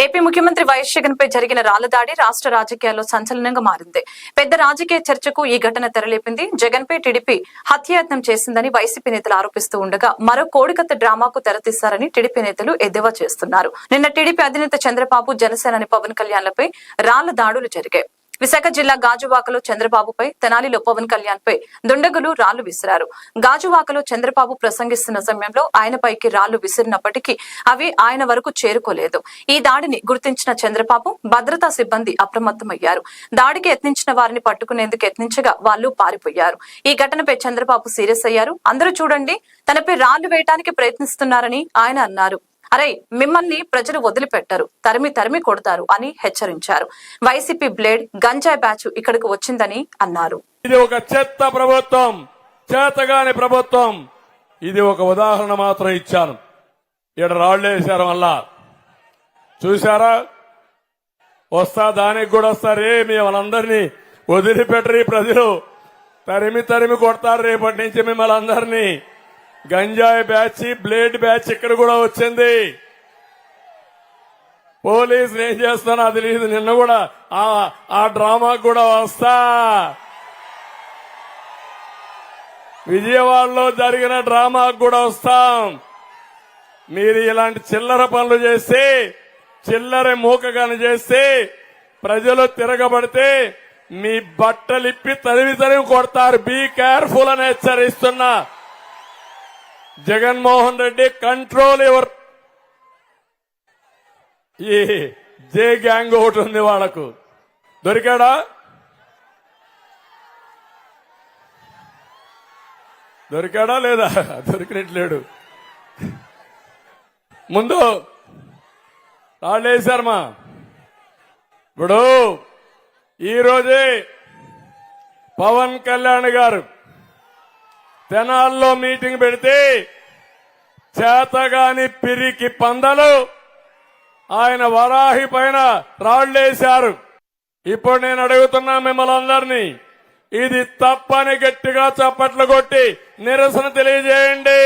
AP ముఖ్యమంత్రి YS Jagan పై జరిగిన రాళ్ల దాడి రాష్ట్ర రాజకీయాల్లో సంచలనంగా మారింది. పెద్ద రాజకీయ చర్చకు ఈ ఘటన తెరలేపింది. జగన్ పై టీడీపీ హత్యాయత్నం చేసిందని వైసీపీ నేతలు ఆరోపిస్తూ ఉండగా మరో కోడికత్త డ్రామాకు తెరతీశారని టీడీపీ నేతలు ఎద్దేవా చేస్తున్నారు. నిన్న టీడీపీ అధినేత చంద్రబాబు, జనసేనాని పవన్ కళ్యాణ్లపై రాళ్ల దాడులు జరిగాయి. విశాఖ జిల్లా గాజువాకలో చంద్రబాబుపై, తెనాలిలో పవన్ కళ్యాణ్ పై దుండగులు రాళ్లు విసిరారు. గాజువాకలో చంద్రబాబు ప్రసంగిస్తున్న సమయంలో ఆయనపైకి రాళ్లు విసిరినప్పటికీ అవి ఆయన వరకు చేరుకోలేదు. ఈ దాడిని గుర్తించిన చంద్రబాబు, భద్రతా సిబ్బంది అప్రమత్తమయ్యారు. దాడికి యత్నించిన వారిని పట్టుకునేందుకు యత్నించగా వాళ్లు పారిపోయారు. ఈ ఘటనపై చంద్రబాబు సీరియస్ అయ్యారు. అందరూ చూడండి, తనపై రాళ్లు వేయడానికి ప్రయత్నిస్తున్నారని ఆయన అన్నారు. అరే, మిమ్మల్ని ప్రజలు వదిలిపెట్టరు, తరిమి తరిమి కొడతారు అని హెచ్చరించారు. వైసీపీ బ్లేడ్, గంజాయి బ్యాచ్ ఇక్కడికి వచ్చిందని అన్నారు. ఇది ఒక చెత్త ప్రభుత్వం, చేతగాని ప్రభుత్వం. ఇది ఒక ఉదాహరణ మాత్రం ఇచ్చాను. ఇక్కడ రాళ్లేశారు వల్ల చూశారా? వస్తా దానికి కూడా వస్తారే, మిమ్మల్ని అందరినీ వదిలిపెట్టరు. ప్రజలు తరిమి తరిమి కొడతారు రేపటి నుంచి మిమ్మల్ని అందరినీ. గంజాయి బ్యాచ్, బ్లేడ్ బ్యాచ్ ఇక్కడ కూడా వచ్చింది. పోలీసులు ఏం చేస్తానో అది లేదు. నిన్న కూడా ఆ డ్రామాకు కూడా వస్తా. విజయవాడలో జరిగిన డ్రామాకు కూడా వస్తాం. మీరు ఇలాంటి చిల్లర పనులు చేస్తే, చిల్లర మూకగాని చేస్తే, ప్రజలు తిరగబడితే మీ బట్టలిప్పి తరిమి తరిమి కొడతారు. బీ కేర్ఫుల్ అని హెచ్చరిస్తున్నా. Jaganmohan Reddy, control your. ఈ జే గ్యాంగ్ ఒకటి ఉంది వాళ్లకు. దొరికాడా? దొరికాడా లేదా? దొరికినట్లేడు. ముందు రాళ్ళేశారమ్మా. ఇప్పుడు ఈరోజే పవన్ కళ్యాణ్ గారు తెనాల్లో మీటింగ్ పెడితే చేతగాని పిరికి పందలు ఆయన వరాహి పైన రాళ్లేశారు. ఇప్పుడు నేను అడుగుతున్నా మిమ్మల్ని అందరినీ, ఇది తప్పని గట్టిగా చప్పట్లు కొట్టి నిరసన తెలియజేయండి.